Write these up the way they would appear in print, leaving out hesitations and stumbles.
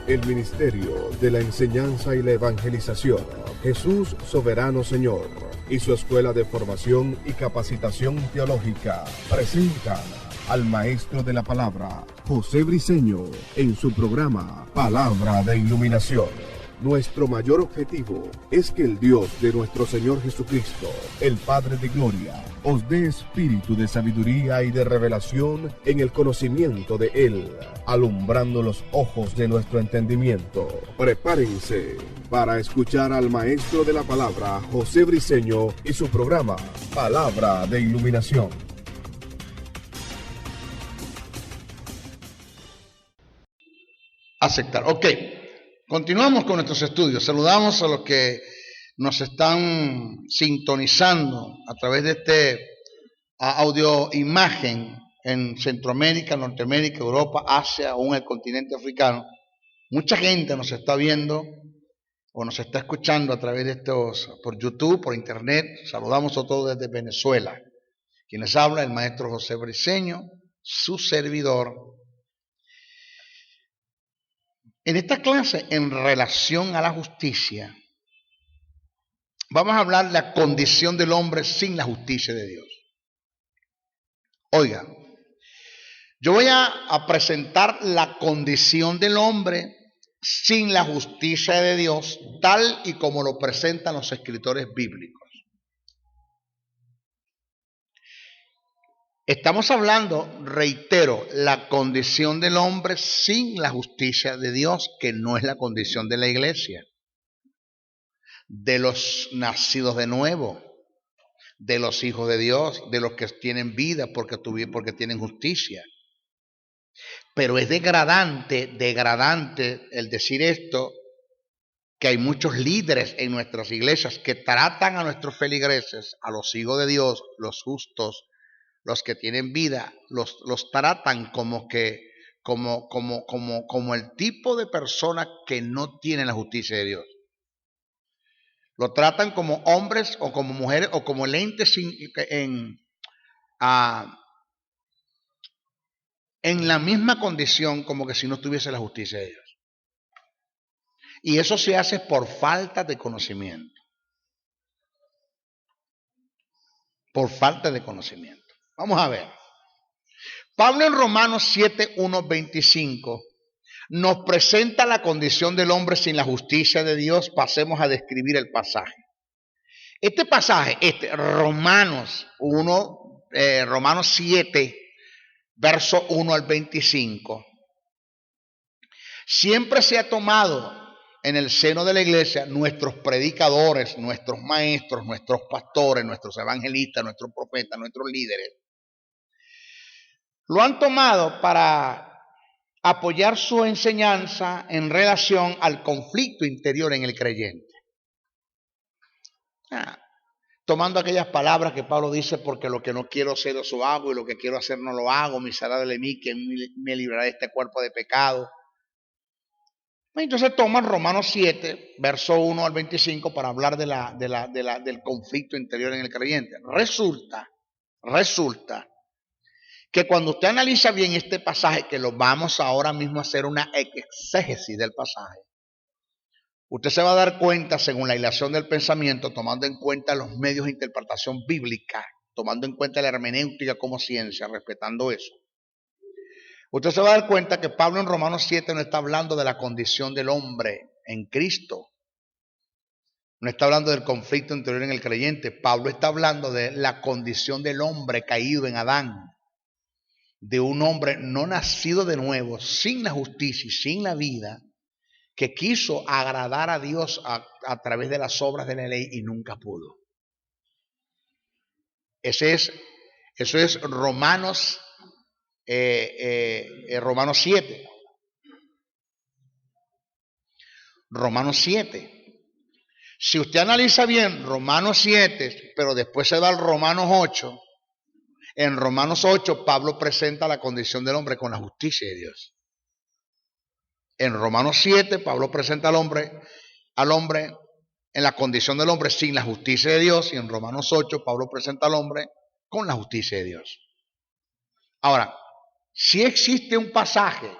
el ministerio de la enseñanza y la evangelización, Jesús Soberano Señor, y su escuela de formación y capacitación teológica presentan al maestro de la palabra, José Briceño, en su programa Palabra de Iluminación. Nuestro mayor objetivo es que el Dios de nuestro Señor Jesucristo, el Padre de Gloria, os dé espíritu de sabiduría y de revelación en el conocimiento de Él, alumbrando los ojos de nuestro entendimiento. Prepárense para escuchar al maestro de la palabra, José Briceño, y su programa Palabra de Iluminación. Aceptar. Ok, continuamos con nuestros estudios. Saludamos a los que nos están sintonizando a través de este audio imagen en Centroamérica, Norteamérica, Europa, Asia, aún el continente africano. Mucha gente nos está viendo o nos está escuchando a través de estos, por YouTube, por internet. Saludamos a todos desde Venezuela. Quienes habla el maestro José Briceño, su servidor. En esta clase, en relación a la justicia, vamos a hablar de la condición del hombre sin la justicia de Dios. Oiga, yo voy a presentar la condición del hombre sin la justicia de Dios, tal y como lo presentan los escritores bíblicos. Estamos hablando, reitero, la condición del hombre sin la justicia de Dios, que no es la condición de la iglesia, de los nacidos de nuevo, de los hijos de Dios, de los que tienen vida porque tienen justicia. Pero es degradante el decir esto, que hay muchos líderes en nuestras iglesias que tratan a nuestros feligreses, a los hijos de Dios, los justos, los que tienen vida, los tratan como el tipo de persona que no tiene la justicia de Dios. Lo tratan como hombres o como mujeres o como lentes en la misma condición como que si no tuviese la justicia de Dios. Y eso se hace por falta de conocimiento. Por falta de conocimiento. Vamos a ver. Pablo en Romanos 7, 1, 25 nos presenta la condición del hombre sin la justicia de Dios. Pasemos a describir el pasaje. Este pasaje, Romanos 7, verso 1 al 25, siempre se ha tomado en el seno de la iglesia, nuestros predicadores, nuestros maestros, nuestros pastores, nuestros evangelistas, nuestros profetas, nuestros líderes, lo han tomado para apoyar su enseñanza en relación al conflicto interior en el creyente. Tomando aquellas palabras que Pablo dice, porque lo que no quiero hacer eso hago, y lo que quiero hacer no lo hago, miserable de mí, que me librará de este cuerpo de pecado. Entonces toman Romanos 7, verso 1 al 25 para hablar del conflicto interior en el creyente. Resulta que cuando usted analiza bien este pasaje, que lo vamos ahora mismo a hacer una exégesis del pasaje, usted se va a dar cuenta, según la hilación del pensamiento, tomando en cuenta los medios de interpretación bíblica, tomando en cuenta la hermenéutica como ciencia, respetando eso. Usted se va a dar cuenta que Pablo en Romanos 7 no está hablando de la condición del hombre en Cristo. No está hablando del conflicto interior en el creyente. Pablo está hablando de la condición del hombre caído en Adán. De un hombre no nacido de nuevo, sin la justicia y sin la vida, que quiso agradar a Dios a través de las obras de la ley y nunca pudo. Eso es Romanos 7. Romanos 7. Si usted analiza bien Romanos 7, pero después se va al Romanos 8, en Romanos 8 Pablo presenta la condición del hombre con la justicia de Dios. En Romanos 7 Pablo presenta al hombre en la condición del hombre sin la justicia de Dios, y en Romanos 8 Pablo presenta al hombre con la justicia de Dios. Ahora, si existe un pasaje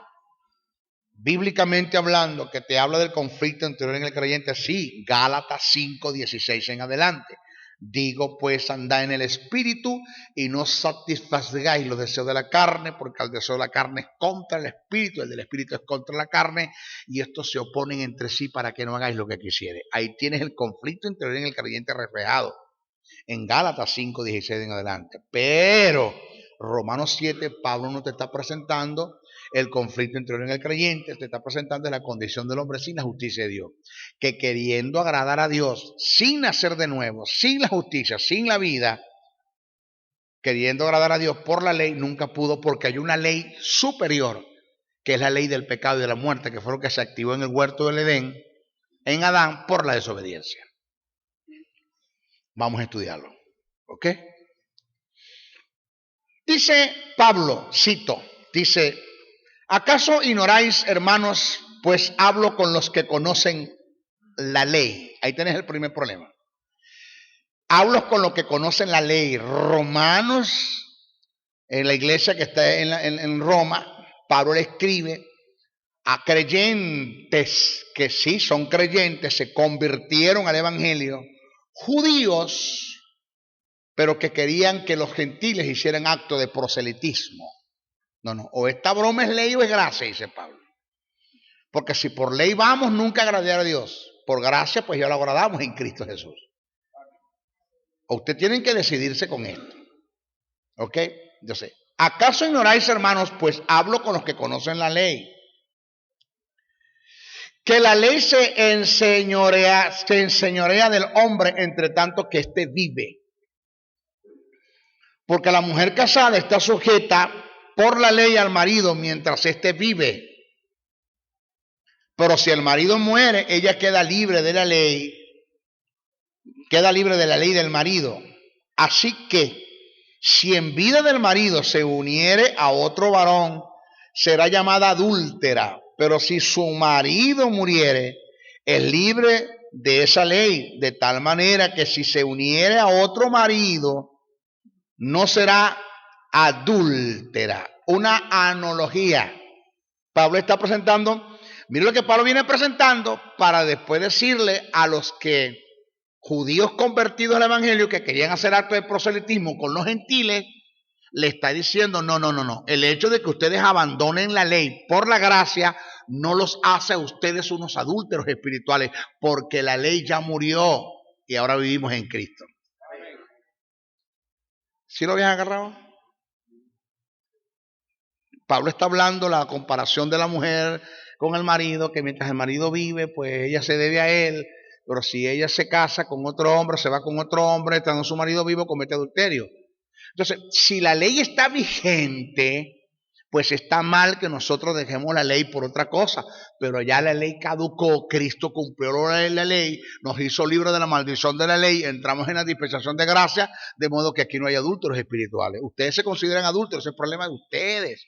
bíblicamente hablando, que te habla del conflicto interior en el creyente, sí, Gálatas 5:16 en adelante. Digo pues, andad en el espíritu y no satisfagáis los deseos de la carne, porque el deseo de la carne es contra el espíritu, el del espíritu es contra la carne, y estos se oponen entre sí para que no hagáis lo que quisiere. Ahí tienes el conflicto interior en el creyente reflejado en Gálatas 5:16 en adelante. Pero Romanos 7, Pablo no te está presentando el conflicto interior en el creyente, te está presentando la condición del hombre sin la justicia de Dios, que queriendo agradar a Dios, sin nacer de nuevo, sin la justicia, sin la vida, queriendo agradar a Dios por la ley, nunca pudo, porque hay una ley superior, que es la ley del pecado y de la muerte, que fue lo que se activó en el huerto del Edén, en Adán, por la desobediencia. Vamos a estudiarlo, ¿ok? Dice Pablo, cito, dice: ¿acaso ignoráis, hermanos, pues hablo con los que conocen la ley? Ahí tenés el primer problema. Hablo con los que conocen la ley. Romanos, en la iglesia que está en Roma, Pablo le escribe a creyentes que sí son creyentes, se convirtieron al evangelio, judíos, pero que querían que los gentiles hicieran acto de proselitismo. No, o esta broma es ley o es gracia, dice Pablo. Porque si por ley vamos, nunca agradar a Dios. Por gracia, pues ya lo agradamos en Cristo Jesús. Ustedes tienen que decidirse con esto. ¿Ok? Yo sé. ¿Acaso ignoráis, hermanos? Pues hablo con los que conocen la ley. Que la ley se enseñorea del hombre entre tanto que éste vive. Porque la mujer casada está sujeta por la ley al marido mientras éste vive. Pero si el marido muere, ella queda libre de la ley. Queda libre de la ley del marido. Así que, si en vida del marido se uniere a otro varón, será llamada adúltera. Pero si su marido muriere, es libre de esa ley. De tal manera que si se uniere a otro marido, no será adúltera. Una analogía. Pablo está presentando, mire lo que Pablo viene presentando para después decirle a los que judíos convertidos al evangelio que querían hacer acto de proselitismo con los gentiles, le está diciendo no. El hecho de que ustedes abandonen la ley por la gracia no los hace a ustedes unos adúlteros espirituales, porque la ley ya murió y ahora vivimos en Cristo. ¿Sí lo habías agarrado? Pablo está hablando la comparación de la mujer con el marido, que mientras el marido vive, pues ella se debe a él, pero si ella se casa con otro hombre, se va con otro hombre, estando su marido vivo, comete adulterio. Entonces, si la ley está vigente, pues está mal que nosotros dejemos la ley por otra cosa, pero ya la ley caducó, Cristo cumplió la ley, nos hizo libres de la maldición de la ley, entramos en la dispensación de gracia, de modo que aquí no hay adúlteros espirituales. Ustedes se consideran adúlteros, es el problema de ustedes.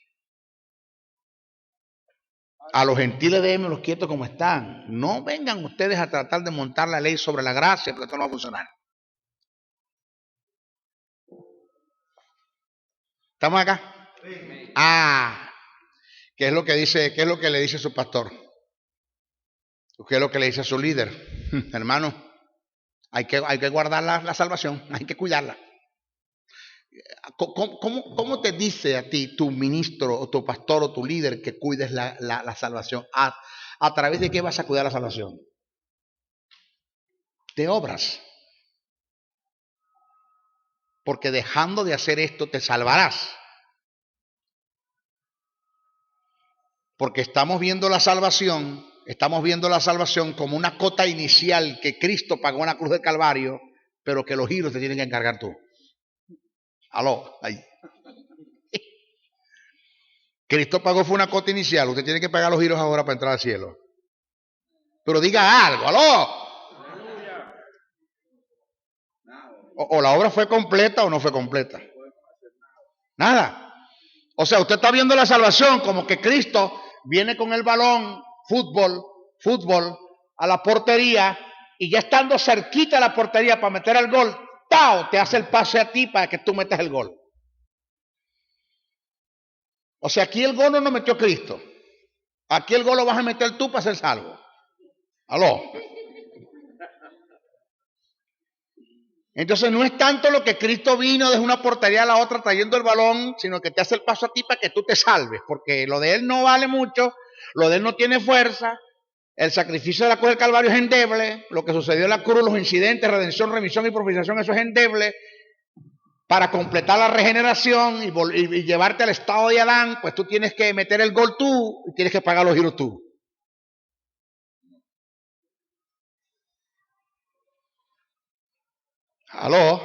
A los gentiles déjenlos quietos como están. No vengan ustedes a tratar de montar la ley sobre la gracia, porque esto no va a funcionar. ¿Estamos acá? ¿Qué es lo que dice? ¿Qué es lo que le dice su pastor? ¿Qué es lo que le dice a su líder? Hermano, hay que guardar la salvación, hay que cuidarla. ¿Cómo te dice a ti tu ministro o tu pastor o tu líder que cuides la salvación? ¿A través de qué vas a cuidar la salvación? De obras. Porque dejando de hacer esto te salvarás. Porque estamos viendo la salvación como una cota inicial que Cristo pagó en la cruz del Calvario, pero que los giros te tienen que encargar tú. Aló, ahí. Cristo pagó fue una cota inicial, usted tiene que pagar los giros ahora para entrar al cielo. Pero diga algo, aló. O la obra fue completa o no fue completa. Nada. O sea, usted está viendo la salvación como que Cristo viene con el balón, fútbol, a la portería, y ya estando cerquita de la portería para meter el gol, ¡tao!, te hace el pase a ti para que tú metas el gol. O sea, aquí el gol no lo metió Cristo. Aquí el gol lo vas a meter tú para ser salvo. ¿Aló? Entonces no es tanto lo que Cristo vino desde una portería a la otra trayendo el balón, sino que te hace el paso a ti para que tú te salves, porque lo de él no vale mucho, lo de él no tiene fuerza, el sacrificio de la cruz del Calvario es endeble, lo que sucedió en la cruz, los incidentes, redención, remisión y propiciación, eso es endeble. Para completar la regeneración y llevarte al estado de Adán, pues tú tienes que meter el gol tú y tienes que pagar los giros tú. ¿Aló?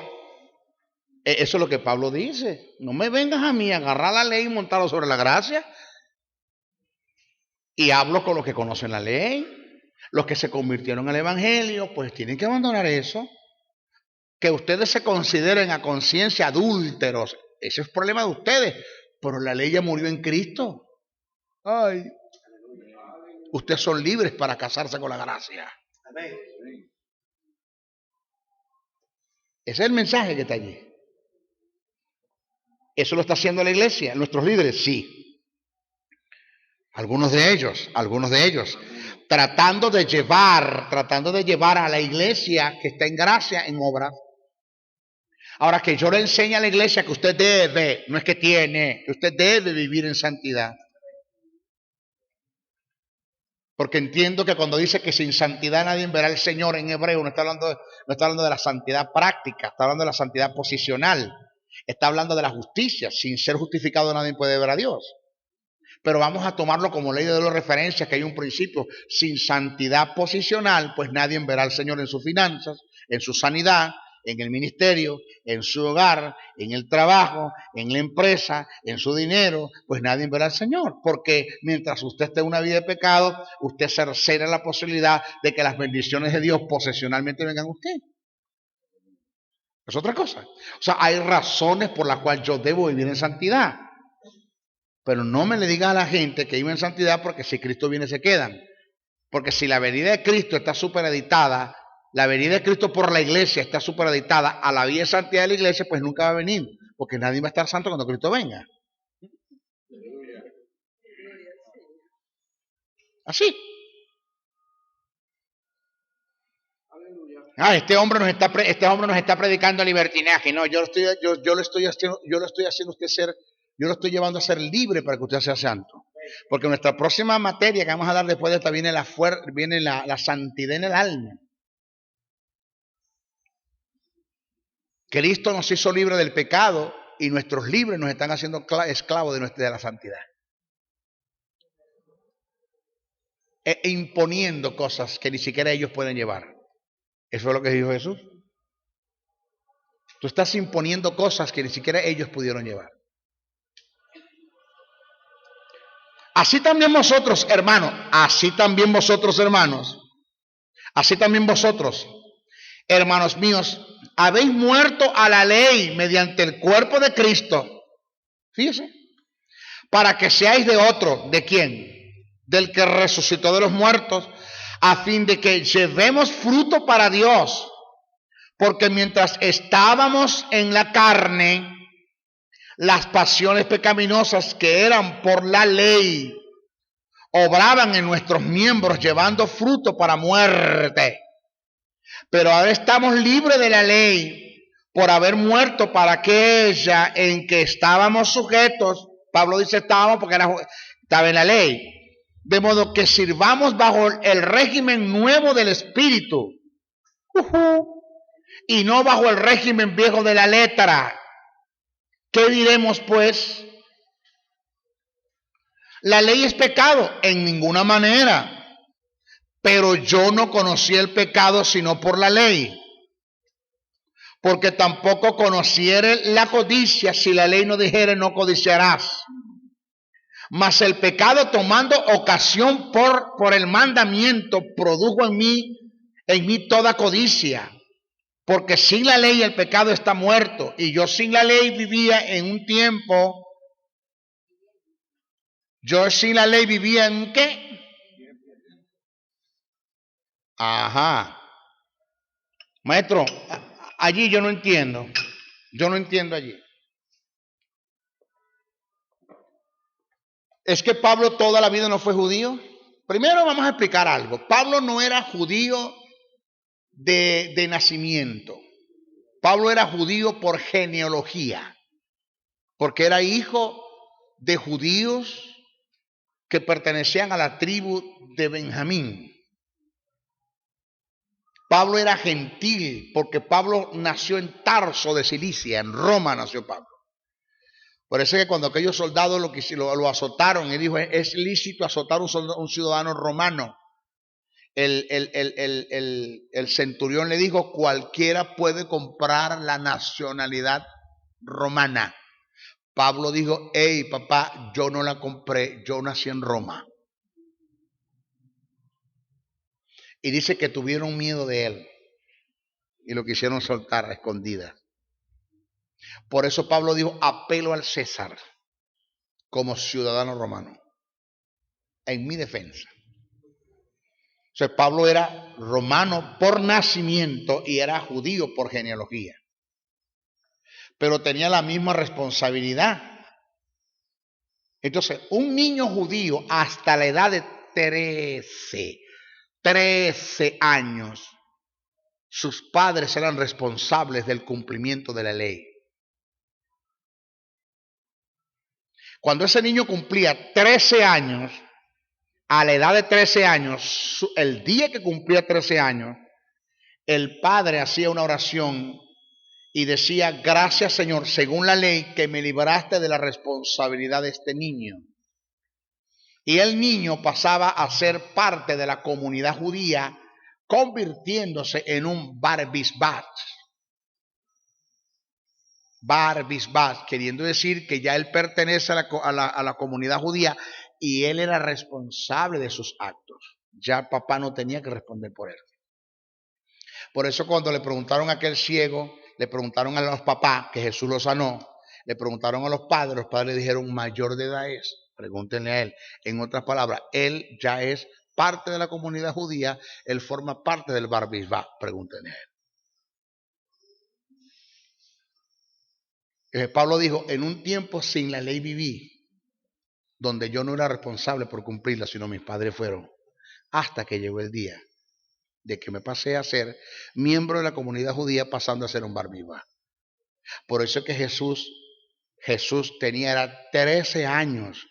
Eso es lo que Pablo dice. No me vengas a mí a agarrar la ley y montarlo sobre la gracia. Y hablo con los que conocen la ley. Los que se convirtieron al evangelio, pues tienen que abandonar eso. Que ustedes se consideren a conciencia adúlteros, ese es problema de ustedes. Pero la ley ya murió en Cristo. Ay. Ustedes son libres para casarse con la gracia. Amén. Ese es el mensaje que está allí. ¿Eso lo está haciendo la iglesia? ¿Nuestros líderes? Sí. Algunos de ellos, tratando de llevar a la iglesia que está en gracia en obras. Ahora, que yo le enseñe a la iglesia que usted debe, no es que tiene, que usted debe vivir en santidad. Porque entiendo que cuando dice que sin santidad nadie verá al Señor en hebreo, no está hablando de la santidad práctica, está hablando de la santidad posicional. Está hablando de la justicia. Sin ser justificado nadie puede ver a Dios. Pero vamos a tomarlo como ley de dos referencias, que hay un principio. Sin santidad posicional, pues nadie verá al Señor en sus finanzas, en su sanidad, en el ministerio, en su hogar, en el trabajo, en la empresa, en su dinero, pues nadie verá al Señor. Porque mientras usted esté en una vida de pecado, usted cercena la posibilidad de que las bendiciones de Dios posesionalmente vengan a usted. Es otra cosa. O sea, hay razones por las cuales yo debo vivir en santidad. Pero no me le diga a la gente que vive en santidad porque si Cristo viene se quedan. Porque si la venida de Cristo está supereditada, la venida de Cristo por la iglesia está supereditada a la vida de santidad de la iglesia, pues nunca va a venir. Porque nadie va a estar santo cuando Cristo venga. Así. Ah, este hombre nos está predicando libertinaje. No, yo lo estoy llevando a ser libre para que usted sea santo. Porque nuestra próxima materia que vamos a dar después de esta viene la santidad en el alma. Cristo nos hizo libre del pecado y nuestros libres nos están haciendo esclavos de la santidad. E imponiendo cosas que ni siquiera ellos pueden llevar. Eso es lo que dijo Jesús. Tú estás imponiendo cosas que ni siquiera ellos pudieron llevar. Así también vosotros, hermanos, hermanos míos, habéis muerto a la ley mediante el cuerpo de Cristo. Fíjese. Para que seáis de otro. ¿De quién? Del que resucitó de los muertos, a fin de que llevemos fruto para Dios. Porque mientras estábamos en la carne, las pasiones pecaminosas que eran por la ley obraban en nuestros miembros llevando fruto para muerte. Pero ahora estamos libres de la ley por haber muerto para aquella en que estábamos sujetos. Pablo dice estábamos porque estaba en la ley. De modo que sirvamos bajo el régimen nuevo del Espíritu. Y no bajo el régimen viejo de la letra. ¿Qué diremos pues? ¿La ley es pecado? En ninguna manera. Pero yo no conocí el pecado sino por la ley. Porque tampoco conociere la codicia si la ley no dijere no codiciarás. Mas el pecado tomando ocasión por el mandamiento produjo en mí toda codicia. Porque sin la ley el pecado está muerto. Y yo sin la ley vivía en un tiempo. ¿Yo sin la ley vivía en qué? Ajá. Maestro, allí yo no entiendo. Yo no entiendo allí. ¿Es que Pablo toda la vida no fue judío? Primero vamos a explicar algo. Pablo no era judío de nacimiento. Pablo era judío por genealogía, porque era hijo de judíos que pertenecían a la tribu de Benjamín. Pablo era gentil porque Pablo nació en Tarso de Cilicia, en Roma nació Pablo. Por eso es que cuando aquellos soldados lo azotaron, él dijo, es lícito azotar a un ciudadano romano. El centurión le dijo, cualquiera puede comprar la nacionalidad romana. Pablo dijo, hey papá, yo no la compré, yo nací en Roma. Y dice que tuvieron miedo de él y lo quisieron soltar a escondidas. Por eso Pablo dijo, apelo al César como ciudadano romano, en mi defensa. O sea, Pablo era romano por nacimiento y era judío por genealogía. Pero tenía la misma responsabilidad. Entonces, un niño judío hasta la edad de 13 años, sus padres eran responsables del cumplimiento de la ley. Cuando ese niño cumplía 13 años, a la edad de 13 años, el día que cumplía 13 años, el padre hacía una oración y decía, gracias Señor, según la ley, que me libraste de la responsabilidad de este niño. Y el niño pasaba a ser parte de la comunidad judía, convirtiéndose en un bar bisbat. Bar bisbat, queriendo decir que ya él pertenece a la comunidad judía y él era responsable de sus actos. Ya papá no tenía que responder por él. Por eso cuando le preguntaron a aquel ciego, le preguntaron a los papás, que Jesús lo sanó, le preguntaron a los padres le dijeron, mayor de edad es, pregúntenle a él. En otras palabras, él ya es parte de la comunidad judía, él forma parte del bar bisbat, pregúntenle a él. Pablo dijo, en un tiempo sin la ley viví, donde yo no era responsable por cumplirla, sino mis padres fueron, hasta que llegó el día de que me pasé a ser miembro de la comunidad judía, pasando a ser un bar bisbat. Por eso es que Jesús tenía 13 años,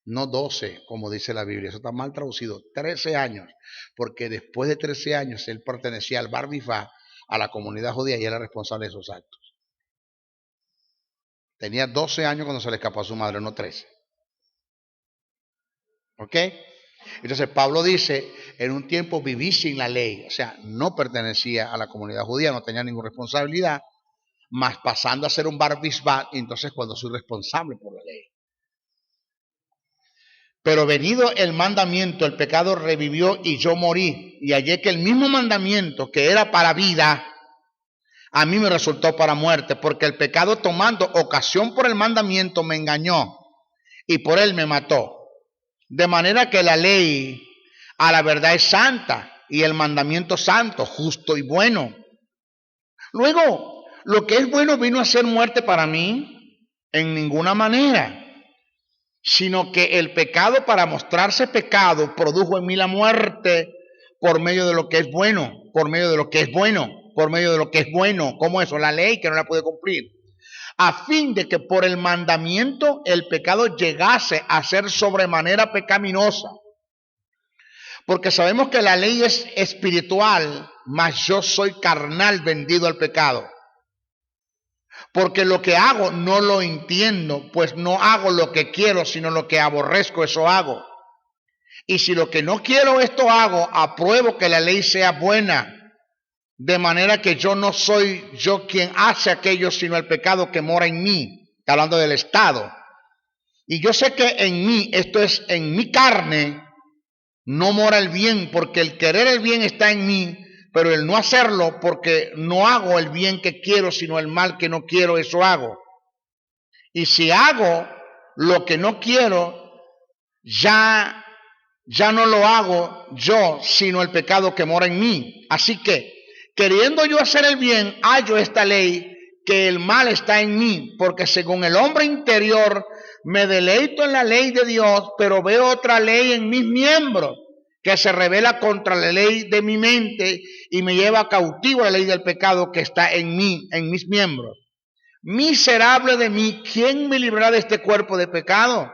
no 12, como dice la Biblia, eso está mal traducido, 13 años, porque después de 13 años él pertenecía al bar bisbat, a la comunidad judía, y era responsable de esos actos. Tenía 12 años cuando se le escapó a su madre, no 13. ¿Ok? Entonces Pablo dice, en un tiempo viví sin la ley, o sea, no pertenecía a la comunidad judía, no tenía ninguna responsabilidad, mas pasando a ser un bar bisbat, entonces cuando soy responsable por la ley. Pero venido el mandamiento, el pecado revivió y yo morí, y hallé que el mismo mandamiento que era para vida, a mí me resultó para muerte, porque el pecado tomando ocasión por el mandamiento me engañó y por él me mató. De manera que la ley a la verdad es santa y el mandamiento santo, justo y bueno. Luego, lo que es bueno vino a ser muerte para mí en ninguna manera, sino que el pecado para mostrarse pecado produjo en mí la muerte por medio de lo que es bueno, por medio de lo que es bueno. Por medio de lo que es bueno, como eso, la ley que no la puede cumplir, a fin de que por el mandamiento el pecado llegase a ser sobremanera pecaminosa. Porque sabemos que la ley es espiritual, mas yo soy carnal, vendido al pecado. Porque lo que hago no lo entiendo, pues no hago lo que quiero, sino lo que aborrezco, eso hago. Y si lo que no quiero, esto hago, apruebo que la ley sea buena. De manera que yo no soy yo quien hace aquello, sino el pecado que mora en mí. Está hablando del Estado. Y yo sé que en mí, esto es en mi carne, no mora el bien, porque el querer el bien está en mí, pero el no hacerlo, porque no hago el bien que quiero, sino el mal que no quiero, eso hago. Y si hago lo que no quiero, ya no lo hago yo, sino el pecado que mora en mí. Así que, queriendo yo hacer el bien, hallo esta ley, que el mal está en mí, porque según el hombre interior me deleito en la ley de Dios, pero veo otra ley en mis miembros que se revela contra la ley de mi mente y me lleva cautivo a la ley del pecado que está en mí, en mis miembros. Miserable de mí, ¿quién me librará de este cuerpo de pecado?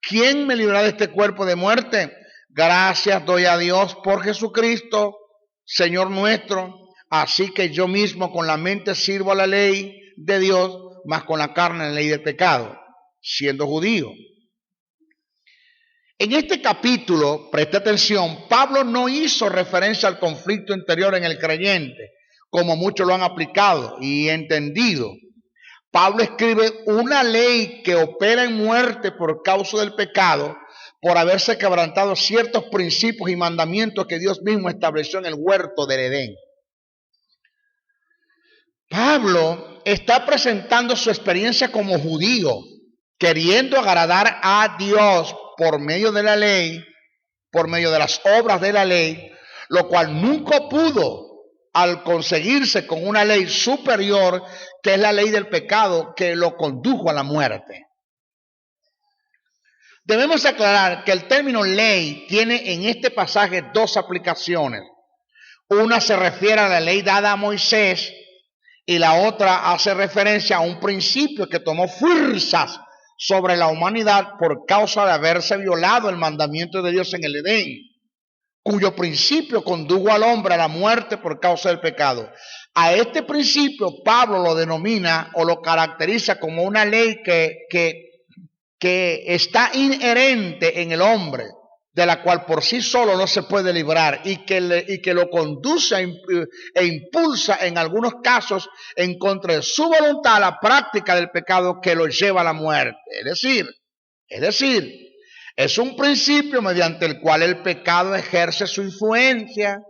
¿Quién me librará de este cuerpo de muerte? Gracias doy a Dios por Jesucristo, Señor nuestro. Así que yo mismo con la mente sirvo a la ley de Dios, mas con la carne a la ley del pecado, siendo judío. En este capítulo, preste atención, Pablo no hizo referencia al conflicto interior en el creyente, como muchos lo han aplicado y entendido. Pablo escribe una ley que opera en muerte por causa del pecado, por haberse quebrantado ciertos principios y mandamientos que Dios mismo estableció en el huerto del Edén. Pablo está presentando su experiencia como judío, queriendo agradar a Dios por medio de la ley, por medio de las obras de la ley, lo cual nunca pudo al conseguirse con una ley superior, que es la ley del pecado, que lo condujo a la muerte. Debemos aclarar que el término ley tiene en este pasaje dos aplicaciones. Una se refiere a la ley dada a Moisés y la otra hace referencia a un principio que tomó fuerzas sobre la humanidad por causa de haberse violado el mandamiento de Dios en el Edén, cuyo principio condujo al hombre a la muerte por causa del pecado. A este principio Pablo lo denomina o lo caracteriza como una ley que está inherente en el hombre, de la cual por sí solo no se puede librar y que lo conduce e impulsa en algunos casos en contra de su voluntad a la práctica del pecado que lo lleva a la muerte. Es decir, es un principio mediante el cual el pecado ejerce su influencia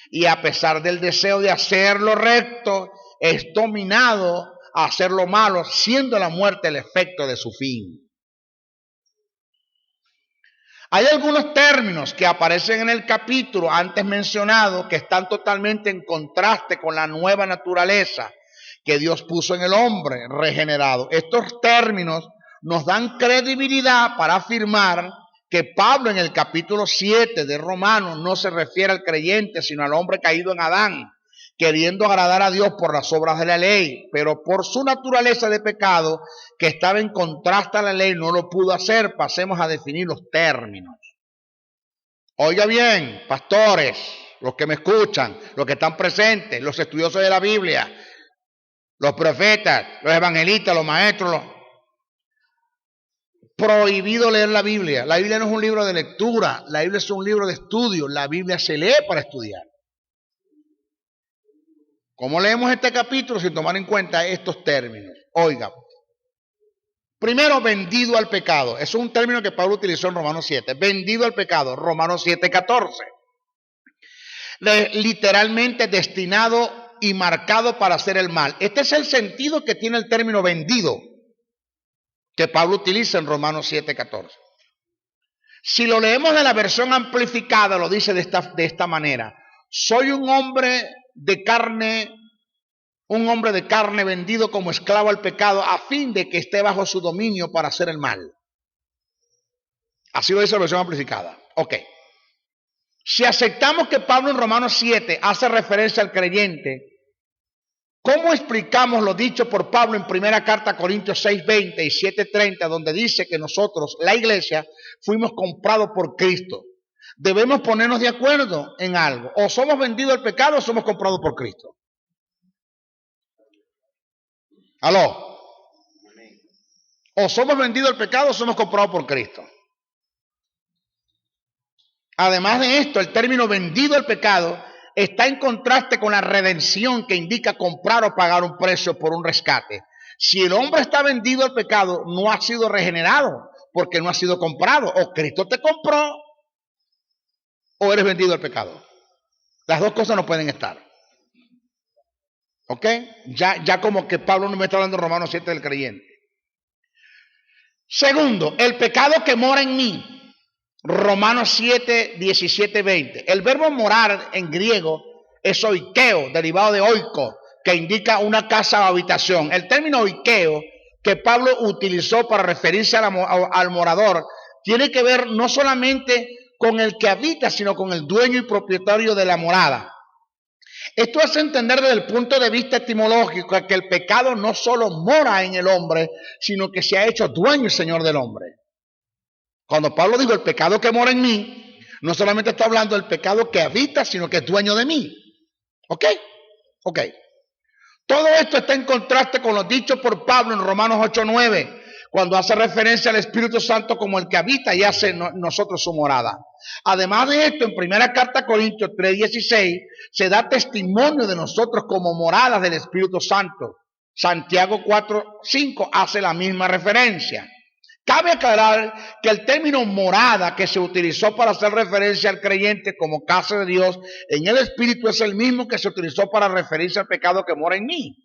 y a pesar del deseo de hacer lo recto, es dominado a hacer lo malo, siendo la muerte el efecto de su fin. Hay algunos términos que aparecen en el capítulo antes mencionado que están totalmente en contraste con la nueva naturaleza que Dios puso en el hombre regenerado. Estos términos nos dan credibilidad para afirmar que Pablo en el capítulo 7 de Romanos no se refiere al creyente, sino al hombre caído en Adán, queriendo agradar a Dios por las obras de la ley, pero por su naturaleza de pecado, que estaba en contraste a la ley, no lo pudo hacer. Pasemos a definir los términos. Oiga bien, pastores, los que me escuchan, los que están presentes, los estudiosos de la Biblia, los profetas, los evangelistas, los maestros, prohibido leer la Biblia. La Biblia no es un libro de lectura, la Biblia es un libro de estudio, la Biblia se lee para estudiar. ¿Cómo leemos este capítulo sin tomar en cuenta estos términos? Oiga, primero, vendido al pecado. Es un término que Pablo utilizó en Romanos 7. Vendido al pecado, Romanos 7:14. Literalmente destinado y marcado para hacer el mal. Este es el sentido que tiene el término vendido, que Pablo utiliza en Romanos 7:14. Si lo leemos de la versión amplificada, lo dice de esta manera. Soy un hombre de carne vendido como esclavo al pecado a fin de que esté bajo su dominio para hacer el mal. Así lo dice la versión amplificada. Ok. Si aceptamos que Pablo en Romanos 7 hace referencia al creyente, ¿cómo explicamos lo dicho por Pablo en primera carta a Corintios 6:20 y 7:30, donde dice que nosotros, la iglesia, fuimos comprados por Cristo? Debemos ponernos de acuerdo en algo. O somos vendidos al pecado o somos comprados por Cristo. ¿Aló? O somos vendidos al pecado o somos comprados por Cristo. Además de esto, el término vendido al pecado está en contraste con la redención, que indica comprar o pagar un precio por un rescate. Si el hombre está vendido al pecado, no ha sido regenerado, porque no ha sido comprado. O Cristo te compró, o eres vendido al pecado. Las dos cosas no pueden estar. ¿Ok? Ya como que Pablo no me está hablando en Romanos 7 del creyente. Segundo, el pecado que mora en mí. Romanos 7, 17, 20. El verbo morar en griego es oikeo, derivado de oiko, que indica una casa o habitación. El término oikeo, que Pablo utilizó para referirse al morador tiene que ver no solamente con el que habita, sino con el dueño y propietario de la morada. Esto hace entender desde el punto de vista etimológico que el pecado no solo mora en el hombre, sino que se ha hecho dueño y señor del hombre. Cuando Pablo dijo el pecado que mora en mí, no solamente está hablando del pecado que habita, sino que es dueño de mí. ¿Ok? Ok. Todo esto está en contraste con lo dicho por Pablo en Romanos 8:9, cuando hace referencia al Espíritu Santo como el que habita y hace nosotros su morada. Además de esto, en primera carta a Corintios 3:16, se da testimonio de nosotros como moradas del Espíritu Santo. Santiago 4:5 hace la misma referencia. Cabe aclarar que el término morada que se utilizó para hacer referencia al creyente como casa de Dios en el Espíritu es el mismo que se utilizó para referirse al pecado que mora en mí,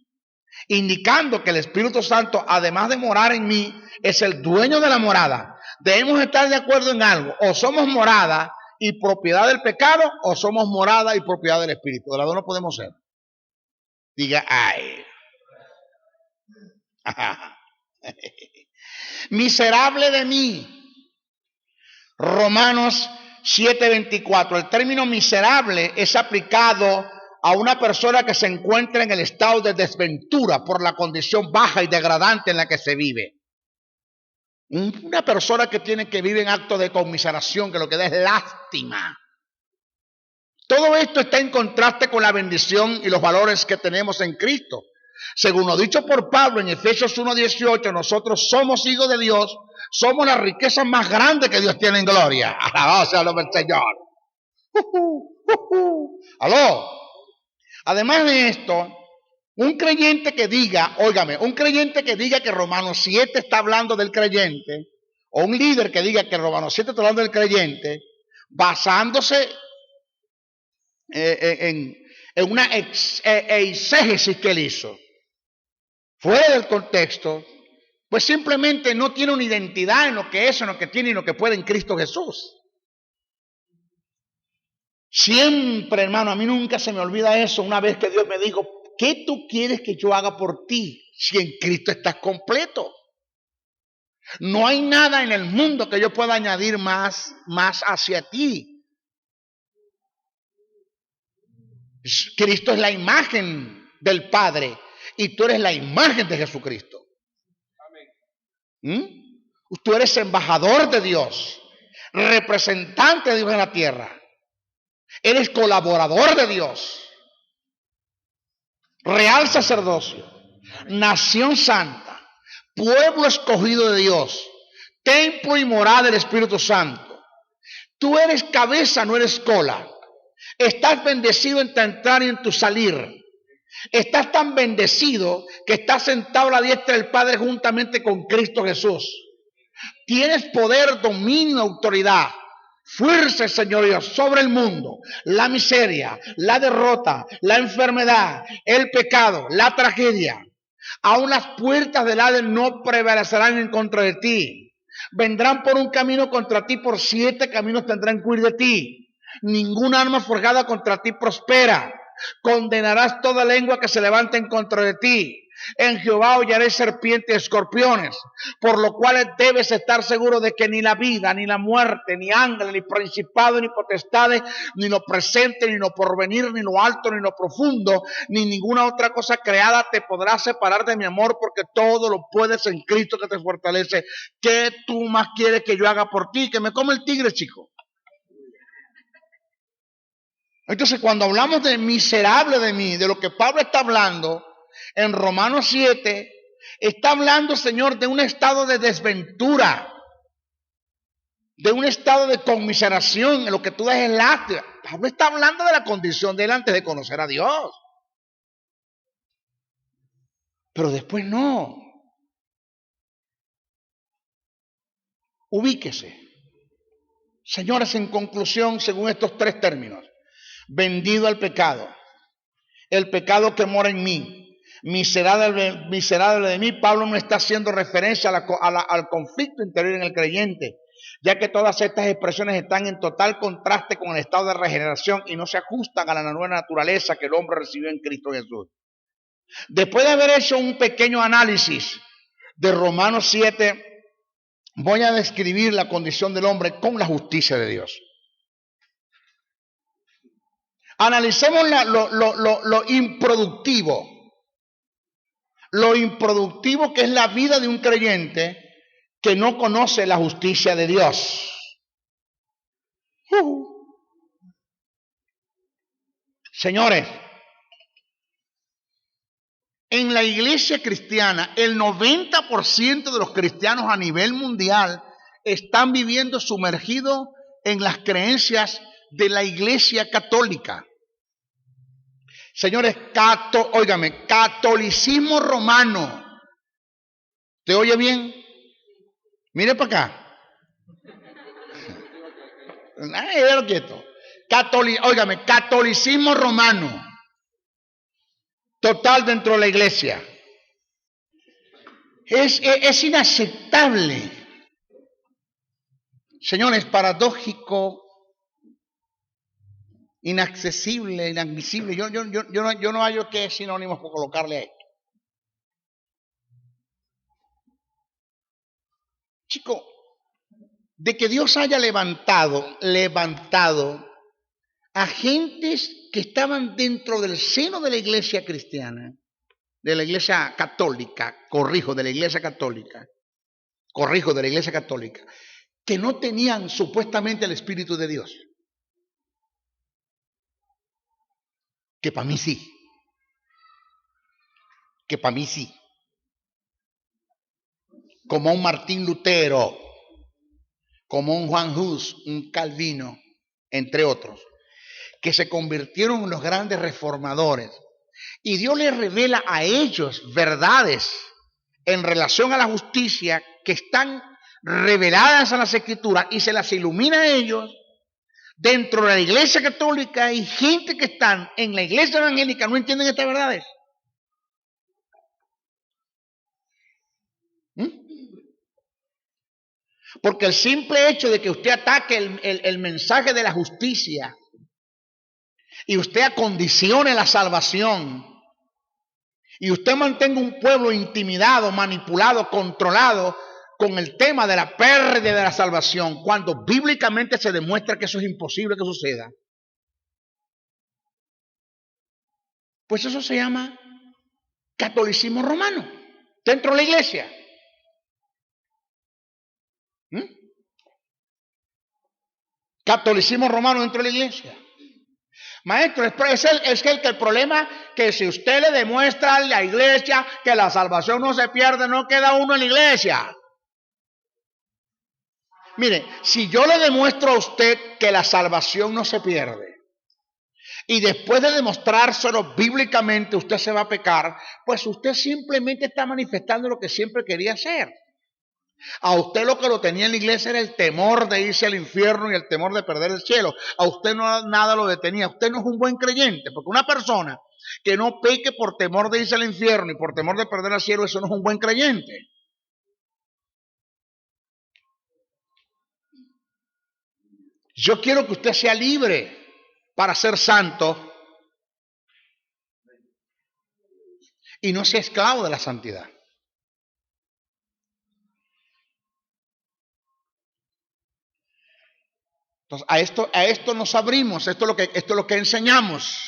indicando que el Espíritu Santo, además de morar en mí, es el dueño de la morada. Debemos estar de acuerdo en algo: o somos morada y propiedad del pecado, o somos morada y propiedad del Espíritu. De las dos no podemos ser. Diga, ay. Miserable de mí. Romanos 7:24. El término miserable es aplicado a una persona que se encuentra en el estado de desventura por la condición baja y degradante en la que se vive. Una persona que tiene que vivir en acto de conmiseración, que lo que da es lástima. Todo esto está en contraste con la bendición y los valores que tenemos en Cristo. Según lo dicho por Pablo en Efesios 1:18, nosotros somos hijos de Dios, somos la riqueza más grande que Dios tiene en gloria. Alabado sea el nombre del Señor. Aló. Además de esto, un creyente que diga, óigame, un creyente que diga que Romanos 7 está hablando del creyente, o un líder que diga que Romanos 7 está hablando del creyente, basándose en una exégesis que él hizo, fuera del contexto, pues simplemente no tiene una identidad en lo que es, en lo que tiene y en lo que puede en Cristo Jesús. Siempre, hermano, a mí nunca se me olvida eso, una vez que Dios me dijo, ¿qué tú quieres que yo haga por ti si en Cristo estás completo? No hay nada en el mundo que yo pueda añadir más hacia ti. Cristo es la imagen del Padre y tú eres la imagen de Jesucristo. Tú eres embajador de Dios, representante de Dios en la tierra. Eres colaborador de Dios, real sacerdocio, nación santa, pueblo escogido de Dios, templo y morada del Espíritu Santo. Tú eres cabeza, no eres cola. Estás bendecido en tu entrar y en tu salir. Estás tan bendecido que estás sentado a la diestra del Padre juntamente con Cristo Jesús. Tienes poder, dominio, autoridad, fuerza, señorío, sobre el mundo, la miseria, la derrota, la enfermedad, el pecado, la tragedia. Aún las puertas del Hades no prevalecerán en contra de ti. Vendrán por un camino contra ti, por 7 caminos tendrán que huir de ti. Ninguna arma forjada contra ti prospera. Condenarás toda lengua que se levante en contra de ti. En Jehová hollaréis serpientes y escorpiones, por lo cual debes estar seguro de que ni la vida, ni la muerte, ni ángeles, ni principados, ni potestades, ni lo presente, ni lo porvenir, ni lo alto, ni lo profundo, ni ninguna otra cosa creada te podrá separar de mi amor, porque todo lo puedes en Cristo que te fortalece. ¿Qué tú más quieres que yo haga por ti? Que me come el tigre, chico. Entonces, cuando hablamos de miserable de mí, de lo que Pablo está hablando en Romanos 7, está hablando, Señor, de un estado de desventura, de un estado de conmiseración, en lo que tú das en lástima. Pablo está hablando de la condición de él antes de conocer a Dios. Pero después no. Ubíquese. Señores, en conclusión, según estos 3 términos: vendido al pecado, el pecado que mora en mí, miserable de mí. Pablo no está haciendo referencia al conflicto interior en el creyente, ya que todas estas expresiones están en total contraste con el estado de regeneración y no se ajustan a la nueva naturaleza que el hombre recibió en Cristo Jesús. Después de haber hecho un pequeño análisis de Romanos 7, voy a describir la condición del hombre con la justicia de Dios. Analicemos lo improductivo. Lo improductivo que es la vida de un creyente que no conoce la justicia de Dios. Señores, en la iglesia cristiana, el 90% de los cristianos a nivel mundial están viviendo sumergidos en las creencias de la iglesia católica. Señores, óigame, catolicismo romano. ¿Te oye bien? Mire para acá. Ay, quieto. Óigame, catolicismo romano. Total dentro de la iglesia. Es inaceptable. Señores, paradójico, inaccesible, inadmisible. Yo no hallo qué sinónimos por colocarle a esto. Chico, de que Dios haya levantado a gentes que estaban dentro del seno de la iglesia cristiana, de la iglesia católica, de la iglesia católica, que no tenían supuestamente el Espíritu de Dios. Que para mí sí. Como un Martín Lutero, como un Juan Hus, un Calvino, entre otros, que se convirtieron en los grandes reformadores. Y Dios les revela a ellos verdades en relación a la justicia que están reveladas en las Escrituras y se las ilumina a ellos. Dentro de la iglesia católica hay gente que están en la iglesia evangélica no entienden estas verdades. Porque el simple hecho de que usted ataque el mensaje de la justicia y usted acondicione la salvación y usted mantenga un pueblo intimidado, manipulado, controlado con el tema de la pérdida de la salvación, cuando bíblicamente se demuestra que eso es imposible que suceda, pues eso se llama catolicismo romano dentro de la iglesia. Catolicismo romano dentro de la iglesia. Maestro, es que el problema que si usted le demuestra a la iglesia que la salvación no se pierde, no queda uno en la iglesia. Mire, si yo le demuestro a usted que la salvación no se pierde y después de demostrárselo bíblicamente usted se va a pecar, pues usted simplemente está manifestando lo que siempre quería hacer. A usted lo que lo tenía en la iglesia era el temor de irse al infierno y el temor de perder el cielo. A usted nada lo detenía. Usted no es un buen creyente, porque una persona que no peque por temor de irse al infierno y por temor de perder el cielo, eso no es un buen creyente. Yo quiero que usted sea libre para ser santo y no sea esclavo de la santidad. Entonces, a esto nos abrimos, esto es lo que enseñamos.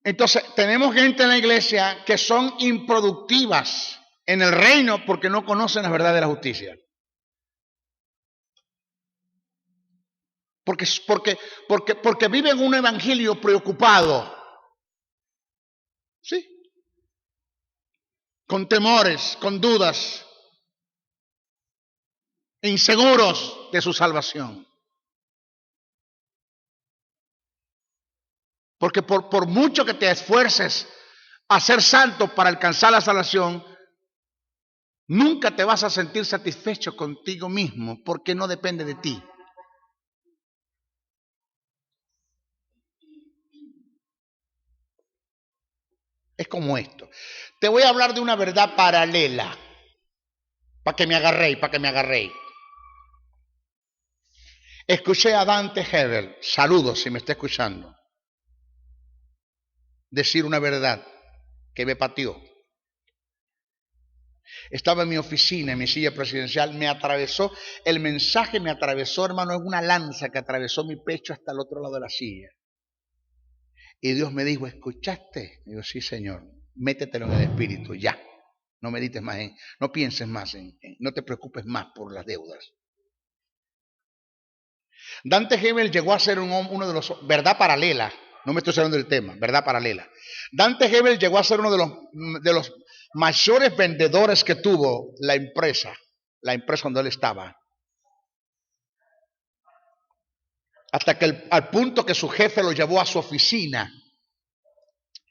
Entonces, tenemos gente en la iglesia que son improductivas en el reino porque no conocen la verdad de la justicia. Porque viven un evangelio preocupado. ¿Sí? Con temores, con dudas, inseguros de su salvación. Porque por mucho que te esfuerces a ser santo para alcanzar la salvación, nunca te vas a sentir satisfecho contigo mismo porque no depende de ti. Es como esto. Te voy a hablar de una verdad paralela. Para que me agarréis. Escuché a Dante Hebel. Saludos si me está escuchando. decir una verdad que me pateó. Estaba en mi oficina, en mi silla presidencial, me atravesó, el mensaje me atravesó, hermano, es una lanza que atravesó mi pecho hasta el otro lado de la silla. Y Dios me dijo, ¿escuchaste? Digo, sí, Señor, métetelo en el espíritu, ya. No medites más no pienses más no te preocupes más por las deudas. Dante Gebel llegó a ser uno de los, verdad paralela, no me estoy hablando del tema, verdad paralela. Dante Gebel llegó a ser uno de los mayores vendedores que tuvo la empresa donde él estaba. Hasta que al punto que su jefe lo llevó a su oficina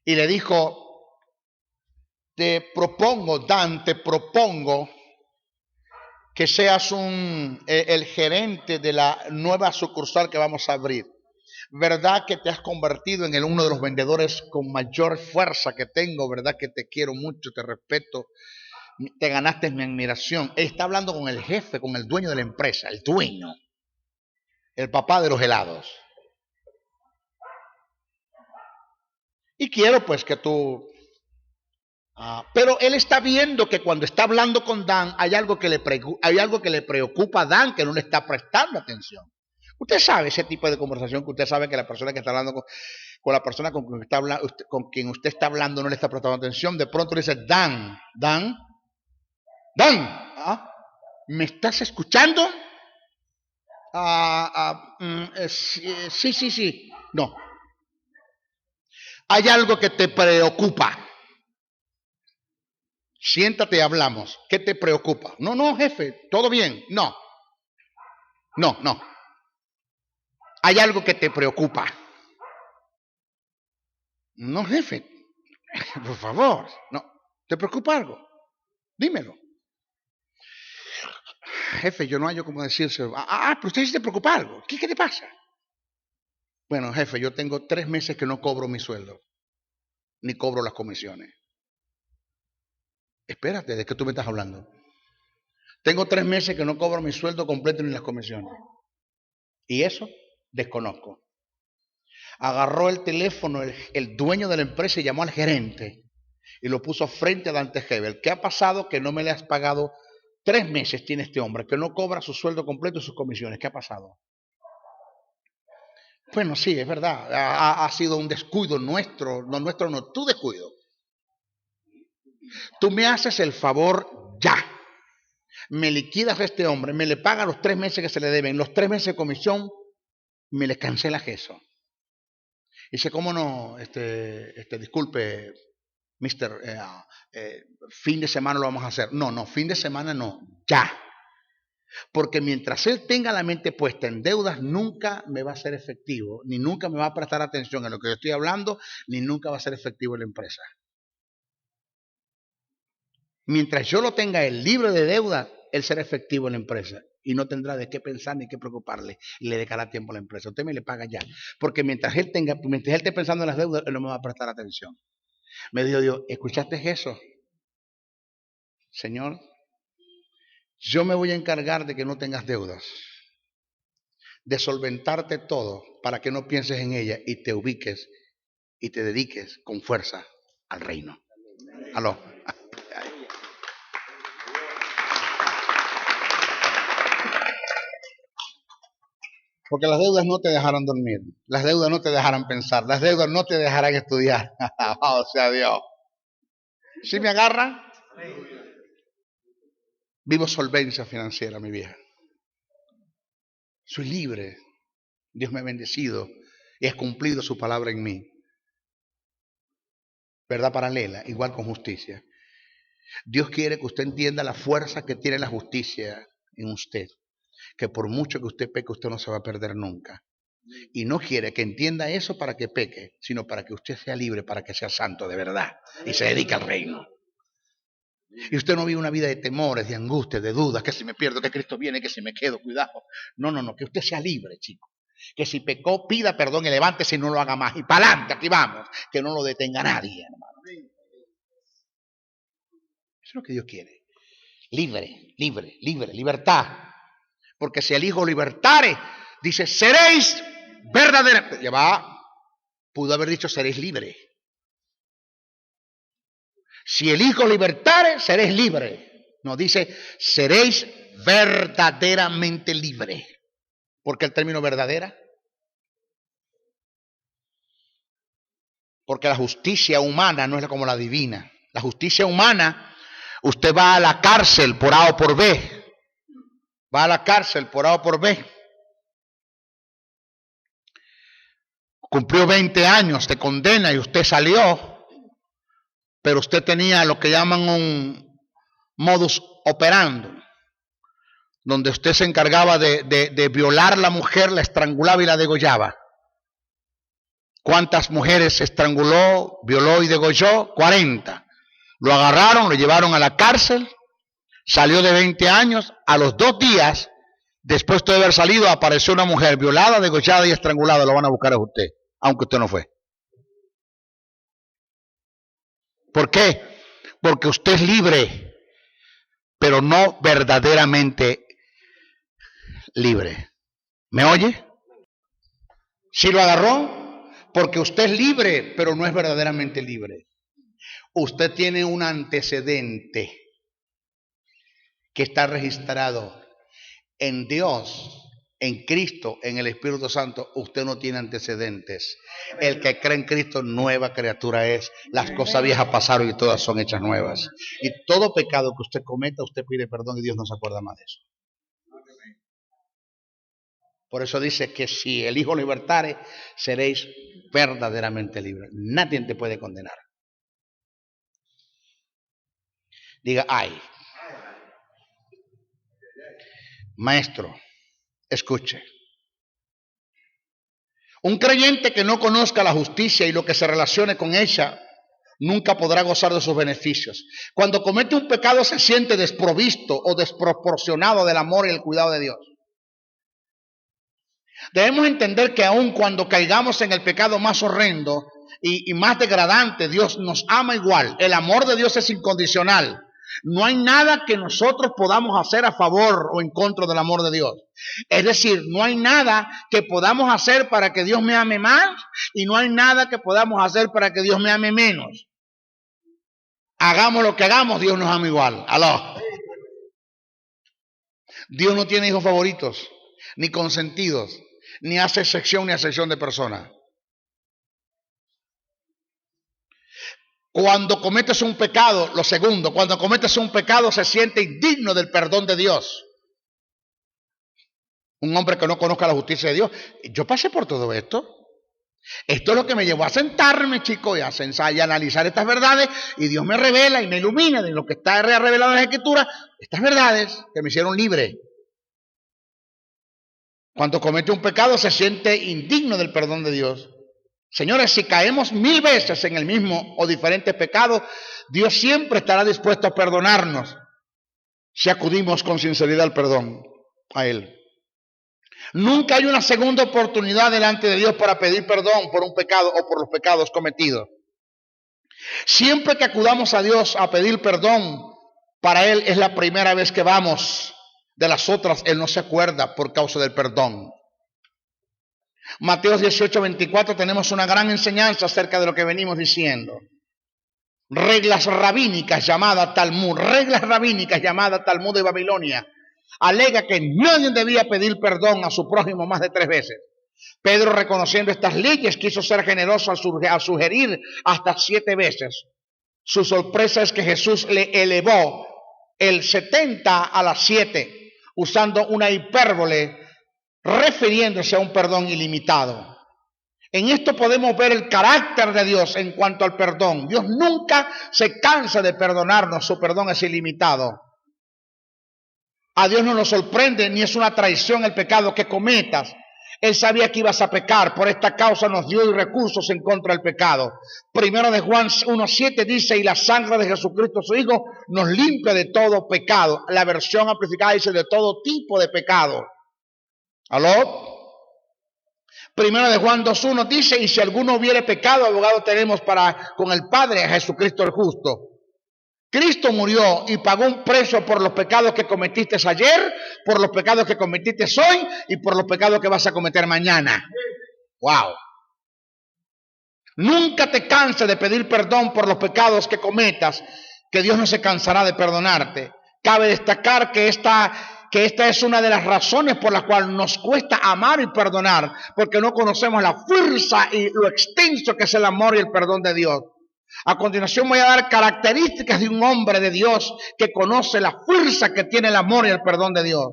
y le dijo, te propongo, Dan, te propongo que seas el gerente de la nueva sucursal que vamos a abrir. ¿Verdad que te has convertido en uno de los vendedores con mayor fuerza que tengo? ¿Verdad que te quiero mucho, te respeto? Te ganaste mi admiración. Él está hablando con el jefe, con el dueño de la empresa, el dueño, el papá de los helados. Y quiero pues que tú... pero él está viendo que cuando está hablando con Dan hay algo que le preocupa a Dan, que no le está prestando atención. Usted sabe ese tipo de conversación que usted sabe que la persona que está hablando con la persona con quien usted está hablando no le está prestando atención. De pronto le dice, Dan, ¿me estás escuchando? Sí. No. Hay algo que te preocupa. Siéntate y hablamos. ¿Qué te preocupa? No, jefe, todo bien. No. Hay algo que te preocupa. No, jefe. Por favor. No. ¿Te preocupa algo? Dímelo. Jefe, yo no hallo cómo decírselo. Pero usted sí te preocupa algo. ¿Qué te pasa? Bueno, jefe, yo tengo 3 meses que no cobro mi sueldo. Ni cobro las comisiones. Espérate, ¿de qué tú me estás hablando? Tengo 3 meses que no cobro mi sueldo completo ni las comisiones. ¿Y eso? Desconozco. Agarró el teléfono el dueño de la empresa y llamó al gerente y lo puso frente a Dante Gebel. ¿Qué ha pasado? Que no me le has pagado 3 meses tiene este hombre, que no cobra su sueldo completo y sus comisiones. ¿Qué ha pasado? Bueno, sí, es verdad. Ha sido un descuido nuestro, tu descuido. Tú me haces el favor ya. Me liquidas a este hombre, me le paga los 3 meses que se le deben, los 3 meses de comisión, me le cancelas eso. Dice, ¿cómo no? Disculpe, mister, fin de semana lo vamos a hacer. No, fin de semana no, ya. Porque mientras él tenga la mente puesta en deudas, nunca me va a ser efectivo, ni nunca me va a prestar atención en lo que yo estoy hablando, ni nunca va a ser efectivo en la empresa. Mientras yo lo tenga él libre de deuda, él será efectivo en la empresa y no tendrá de qué pensar ni qué preocuparle y le dedicará tiempo a la empresa. Usted me le paga ya, porque mientras él esté pensando en las deudas, él no me va a prestar atención. Me dijo Dios, ¿escuchaste eso? Señor, yo me voy a encargar de que no tengas deudas, de solventarte todo para que no pienses en ella y te ubiques y te dediques con fuerza al reino. Aló. Porque las deudas no te dejarán dormir, las deudas no te dejarán pensar, las deudas no te dejarán estudiar. O sea, Dios. ¿Sí me agarran? Vivo solvencia financiera, mi vieja. Soy libre. Dios me ha bendecido y ha cumplido su palabra en mí. Verdad paralela, igual con justicia. Dios quiere que usted entienda la fuerza que tiene la justicia en usted. Que por mucho que usted peque, usted no se va a perder nunca. Y no quiere que entienda eso para que peque, sino para que usted sea libre, para que sea santo de verdad y se dedique al reino. Y usted no vive una vida de temores, de angustias, de dudas, que si me pierdo, que Cristo viene, que si me quedo, cuidado. No, que usted sea libre, chico. Que si pecó, pida perdón y levántese y no lo haga más. Y para adelante, aquí vamos, que no lo detenga nadie, hermano. Eso es lo que Dios quiere. Libre, libertad. Porque si el Hijo libertare, dice, seréis verdaderamente. Ya va, pudo haber dicho, seréis libres. Si el Hijo libertare, seréis libres. Nos dice, seréis verdaderamente libres. ¿Por qué el término verdadera? Porque la justicia humana no es como la divina. La justicia humana, usted va a la cárcel por A o por B. Va a la cárcel por A o por B. Cumplió 20 años de condena y usted salió, pero usted tenía lo que llaman un modus operandi, donde usted se encargaba de violar a la mujer, la estrangulaba y la degollaba. ¿Cuántas mujeres estranguló, violó y degolló? 40. Lo agarraron, lo llevaron a la cárcel, salió de 20 años, a los 2 días, después de haber salido, apareció una mujer violada, degollada y estrangulada, lo van a buscar a usted, aunque usted no fue. ¿Por qué? Porque usted es libre, pero no verdaderamente libre. ¿Me oye? ¿Sí lo agarró? Porque usted es libre, pero no es verdaderamente libre. Usted tiene un antecedente que está registrado en Dios, en Cristo, en el Espíritu Santo. Usted no tiene antecedentes. El que cree en Cristo, nueva criatura es. Las cosas viejas pasaron y todas son hechas nuevas. Y todo pecado que usted cometa, usted pide perdón y Dios no se acuerda más de eso. Por eso dice que si el Hijo libertare, seréis verdaderamente libres. Nadie te puede condenar. Diga, ay. Maestro, escuche. Un creyente que no conozca la justicia y lo que se relacione con ella, nunca podrá gozar de sus beneficios. Cuando comete un pecado se siente desprovisto o desproporcionado del amor y el cuidado de Dios. Debemos entender que aun cuando caigamos en el pecado más horrendo y más degradante, Dios nos ama igual. El amor de Dios es incondicional. No hay nada que nosotros podamos hacer a favor o en contra del amor de Dios. Es decir, no hay nada que podamos hacer para que Dios me ame más y no hay nada que podamos hacer para que Dios me ame menos. Hagamos lo que hagamos, Dios nos ama igual. Aló. Dios no tiene hijos favoritos, ni consentidos, ni hace excepción ni acepción de personas. Cuando cometes un pecado, lo segundo, cuando cometes un pecado se siente indigno del perdón de Dios. Un hombre que no conozca la justicia de Dios. Yo pasé por todo esto. Esto es lo que me llevó a sentarme, chicos, y a pensar y a analizar estas verdades. Y Dios me revela y me ilumina de lo que está revelado en la Escritura. Estas verdades que me hicieron libre. Cuando comete un pecado se siente indigno del perdón de Dios. Señores, si caemos 1000 veces en el mismo o diferentes pecados, Dios siempre estará dispuesto a perdonarnos si acudimos con sinceridad al perdón a Él. Nunca hay una segunda oportunidad delante de Dios para pedir perdón por un pecado o por los pecados cometidos. Siempre que acudamos a Dios a pedir perdón, para Él es la primera vez que vamos. De las otras Él no se acuerda por causa del perdón. Mateo 18:24 tenemos una gran enseñanza acerca de lo que venimos diciendo. Reglas rabínicas llamadas Talmud de Babilonia, alega que nadie debía pedir perdón a su prójimo más de 3 veces. Pedro, reconociendo estas leyes, quiso ser generoso al sugerir hasta 7 veces. Su sorpresa es que Jesús le elevó el 70 a las 7, usando una hipérbole, refiriéndose a un perdón ilimitado. En esto podemos ver el carácter de Dios en cuanto al perdón. Dios nunca se cansa de perdonarnos, su perdón es ilimitado. A Dios no nos sorprende ni es una traición el pecado que cometas. Él sabía que ibas a pecar, por esta causa nos dio recursos en contra del pecado. Primero de Juan 1:7 dice, y la sangre de Jesucristo su Hijo nos limpia de todo pecado. La versión amplificada dice de todo tipo de pecado. ¿Aló? Primero de Juan 2:1 dice, y si alguno hubiere pecado, abogado tenemos con el Padre, a Jesucristo el justo. Cristo murió y pagó un precio por los pecados que cometiste ayer, por los pecados que cometiste hoy y por los pecados que vas a cometer mañana. ¡Wow! Nunca te canses de pedir perdón por los pecados que cometas, que Dios no se cansará de perdonarte. Cabe destacar que esta es una de las razones por las cuales nos cuesta amar y perdonar, porque no conocemos la fuerza y lo extenso que es el amor y el perdón de Dios. A continuación voy a dar características de un hombre de Dios que conoce la fuerza que tiene el amor y el perdón de Dios.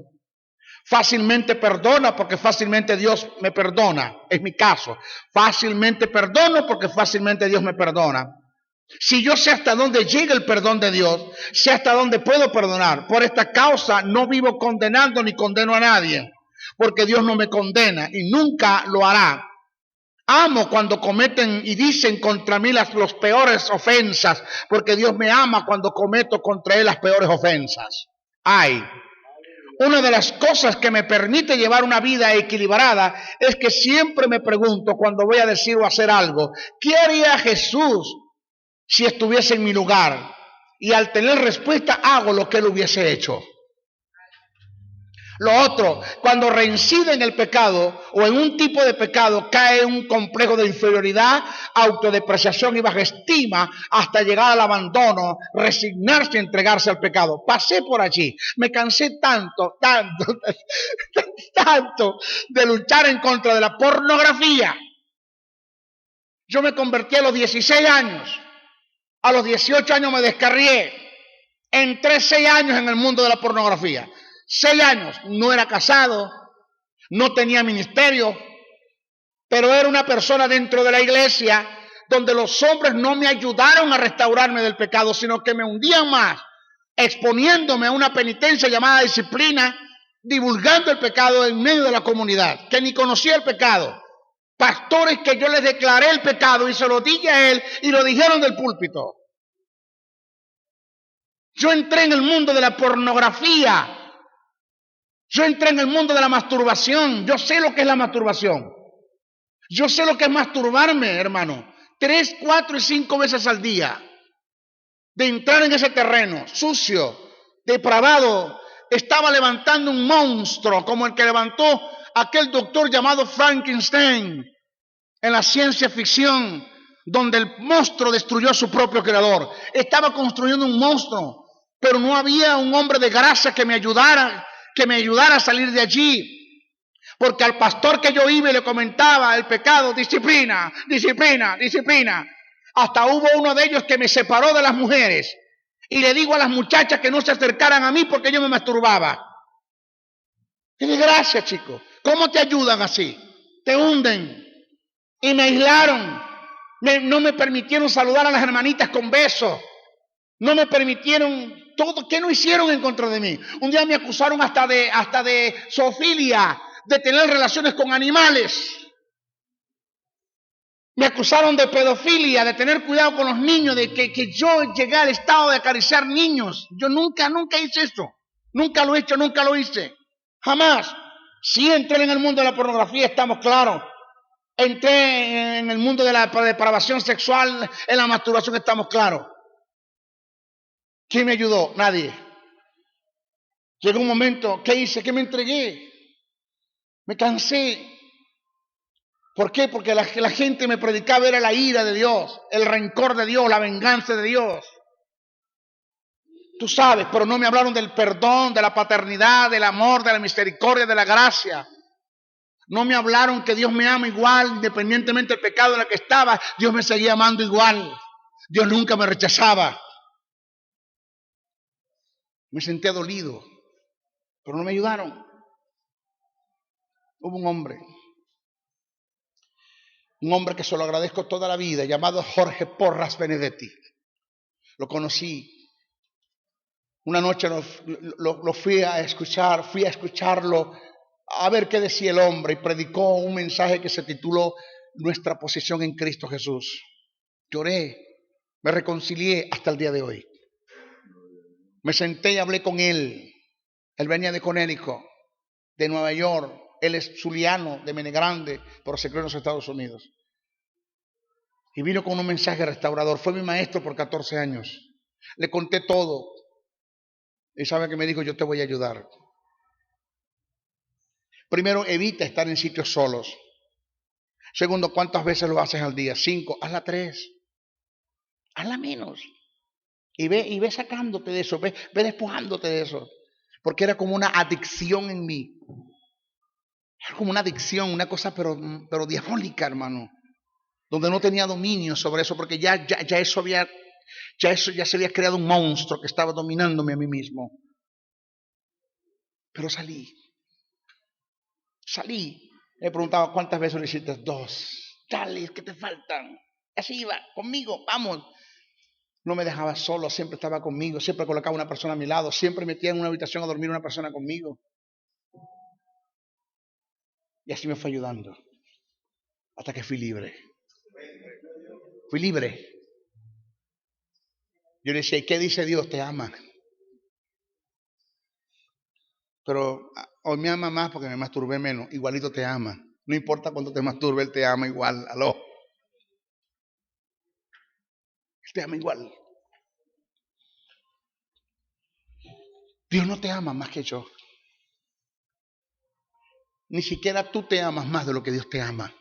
Fácilmente perdona porque fácilmente Dios me perdona. Es mi caso. Fácilmente perdono porque fácilmente Dios me perdona. Si yo sé hasta dónde llega el perdón de Dios, sé hasta dónde puedo perdonar. Por esta causa no vivo condenando ni condeno a nadie, porque Dios no me condena y nunca lo hará. Amo cuando cometen y dicen contra mí las peores ofensas, porque Dios me ama cuando cometo contra Él las peores ofensas. Una de las cosas que me permite llevar una vida equilibrada es que siempre me pregunto cuando voy a decir o hacer algo, ¿qué haría Jesús si estuviese en mi lugar? Y al tener respuesta hago lo que Él hubiese hecho. Lo otro, cuando reincide en el pecado o en un tipo de pecado, cae en un complejo de inferioridad, autodepreciación y baja estima hasta llegar al abandono, resignarse y entregarse al pecado. Pasé por allí, me cansé tanto de luchar en contra de la pornografía. Yo me convertí a los 16 años, a los 18 años me descarrié, entré 6 años en el mundo de la pornografía. 6 años, no era casado, no tenía ministerio, pero era una persona dentro de la iglesia donde los hombres no me ayudaron a restaurarme del pecado, sino que me hundían más, exponiéndome a una penitencia llamada disciplina, divulgando el pecado en medio de la comunidad, que ni conocía el pecado. Pastores que yo les declaré el pecado y se lo dije a él y lo dijeron del púlpito. Yo entré en el mundo de la pornografía. Yo entré en el mundo de la masturbación. Yo sé lo que es la masturbación. Yo sé lo que es masturbarme, hermano. 3, 4 y 5 veces al día. De entrar en ese terreno sucio, depravado. Estaba levantando un monstruo como el que levantó aquel doctor llamado Frankenstein en la ciencia ficción, donde el monstruo destruyó a su propio creador. Estaba construyendo un monstruo, pero no había un hombre de gracia que me ayudara a salir de allí, porque al pastor que yo iba y le comentaba el pecado, disciplina, disciplina, disciplina, hasta hubo uno de ellos que me separó de las mujeres y le digo a las muchachas que no se acercaran a mí porque yo me masturbaba. ¡Qué desgracia, chicos! ¿Cómo te ayudan así? Te hunden. Y me aislaron, no me permitieron saludar a las hermanitas con besos, no me permitieron todo. ¿Qué no hicieron en contra de mí? Un día me acusaron hasta de zoofilia, de tener relaciones con animales. Me acusaron de pedofilia, de tener cuidado con los niños, de que yo llegué al estado de acariciar niños. Yo nunca hice eso, nunca lo he hecho, nunca lo hice, jamás. Sí entré en el mundo de la pornografía, estamos claros. Entré en el mundo de la depravación sexual, en la masturbación, estamos claros. ¿Quién me ayudó? Nadie. Llegó un momento, ¿qué hice? ¿Qué me entregué? Me cansé. ¿Por qué? Porque la gente me predicaba era la ira de Dios, el rencor de Dios, la venganza de Dios. Tú sabes, pero no me hablaron del perdón, de la paternidad, del amor, de la misericordia, de la gracia. No me hablaron que Dios me ama igual, independientemente del pecado en el que estaba. Dios me seguía amando igual. Dios nunca me rechazaba. Me sentía dolido, pero no me ayudaron. Hubo un hombre que se lo agradezco toda la vida, llamado Jorge Porras Benedetti. Lo conocí. Una noche lo fui a escucharlo, a ver qué decía el hombre, y predicó un mensaje que se tituló Nuestra posición en Cristo Jesús. Lloré, me reconcilié hasta el día de hoy. Me senté y hablé con él. Él venía de Connecticut, de Nueva York. Él es zuliano, de Mene Grande, pero se crió en los Estados Unidos. Y vino con un mensaje restaurador. Fue mi maestro por 14 años. Le conté todo. Y sabe que me dijo, yo te voy a ayudar. Primero, evita estar en sitios solos. Segundo, ¿cuántas veces lo haces al día? 5, hazla 3. Hazla menos. Y ve sacándote de eso, ve despojándote de eso. Porque era como una adicción en mí. Era como una adicción, una cosa pero diabólica, hermano. Donde no tenía dominio sobre eso, porque ya se había creado un monstruo que estaba dominándome a mí mismo. Pero salí. Le preguntaba, ¿cuántas veces lo hiciste? 2. Dale, ¿qué te faltan? Así iba, conmigo, vamos. No me dejaba solo, siempre estaba conmigo, siempre colocaba una persona a mi lado, siempre metía en una habitación a dormir una persona conmigo. Y así me fue ayudando. Hasta que fui libre. Fui libre. Yo le decía, ¿qué dice Dios? Te ama. Pero hoy me ama más porque me masturbé menos. Igualito te ama. No importa cuánto te masturbe, Él te ama igual. Aló. Él te ama igual. Dios no te ama más que yo. Ni siquiera tú te amas más de lo que Dios te ama.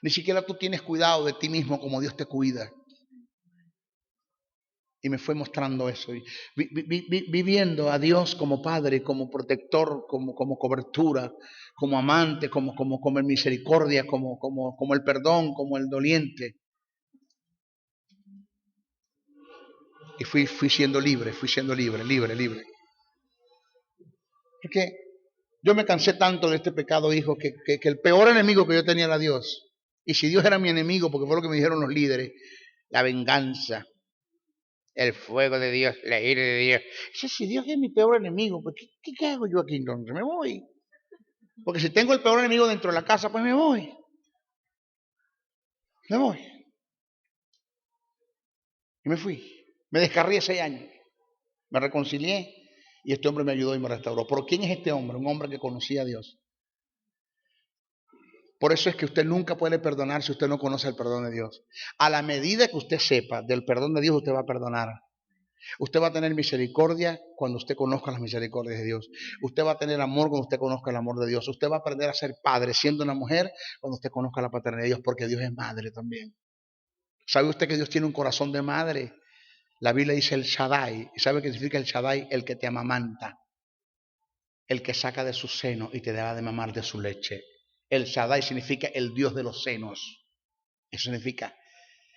Ni siquiera tú tienes cuidado de ti mismo como Dios te cuida. Y me fue mostrando eso. Y viviendo a Dios como Padre, como protector, como cobertura, como amante, como el misericordia, como el perdón, como el doliente. Y fui siendo libre. Porque yo me cansé tanto de este pecado, hijo, que el peor enemigo que yo tenía era Dios. Y si Dios era mi enemigo, porque fue lo que me dijeron los líderes, la venganza, el fuego de Dios, la ira de Dios. Si Dios es mi peor enemigo, pues ¿qué hago yo aquí entonces? Me voy. Porque si tengo el peor enemigo dentro de la casa, pues me voy. Y me fui. Me descarrié 6 años. Me reconcilié y este hombre me ayudó y me restauró. ¿Por quién es este hombre? Un hombre que conocía a Dios. Por eso es que usted nunca puede perdonar si usted no conoce el perdón de Dios. A la medida que usted sepa del perdón de Dios, usted va a perdonar. Usted va a tener misericordia cuando usted conozca las misericordias de Dios. Usted va a tener amor cuando usted conozca el amor de Dios. Usted va a aprender a ser padre siendo una mujer cuando usted conozca la paternidad de Dios, porque Dios es madre también. ¿Sabe usted que Dios tiene un corazón de madre? La Biblia dice el Shaddai. ¿Y sabe qué significa el Shaddai? El que te amamanta. El que saca de su seno y te da de mamar de su leche. El Shaddai significa el Dios de los senos. Eso significa.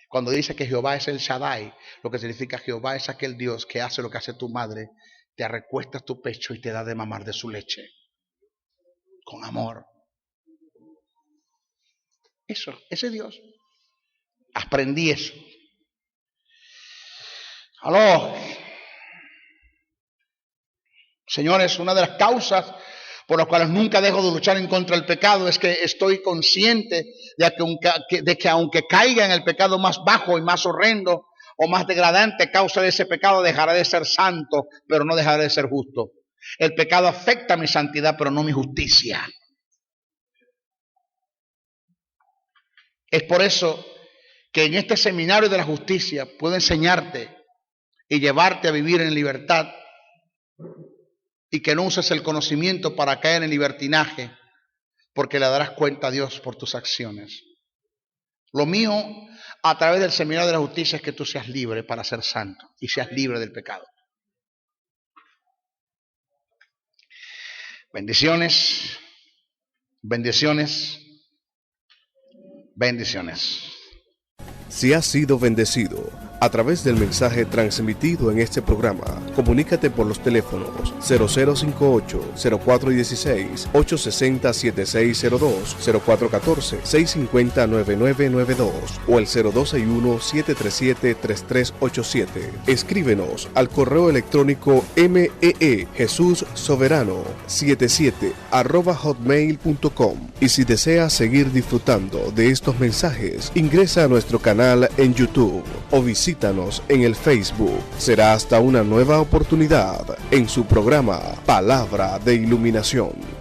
Cuando dice que Jehová es el Shaddai, lo que significa Jehová es aquel Dios que hace lo que hace tu madre. Te arrecuesta tu pecho y te da de mamar de su leche. Con amor. Eso, ese Dios. Aprendí eso. Aló. Señores, una de las causas por las cuales nunca dejo de luchar en contra del pecado es que estoy consciente de que aunque caiga en el pecado más bajo y más horrendo o más degradante, a causa de ese pecado dejaré de ser santo, pero no dejaré de ser justo. El pecado afecta mi santidad, pero no mi justicia. Es por eso que en este seminario de la justicia puedo enseñarte y llevarte a vivir en libertad, y que no uses el conocimiento para caer en libertinaje, porque le darás cuenta a Dios por tus acciones. Lo mío, a través del seminario de la justicia, es que tú seas libre para ser santo y seas libre del pecado. Bendiciones, bendiciones, bendiciones. Si has sido bendecido a través del mensaje transmitido en este programa, comunícate por los teléfonos 0058-0416, 860-7602, 0414-650-9992 o el 0261-737-3387. Escríbenos al correo electrónico meejesussoberano77@hotmail.com. Y si deseas seguir disfrutando de estos mensajes, ingresa a nuestro canal en YouTube o visítanos en el Facebook. Será hasta una nueva oportunidad en su programa Palabra de Iluminación.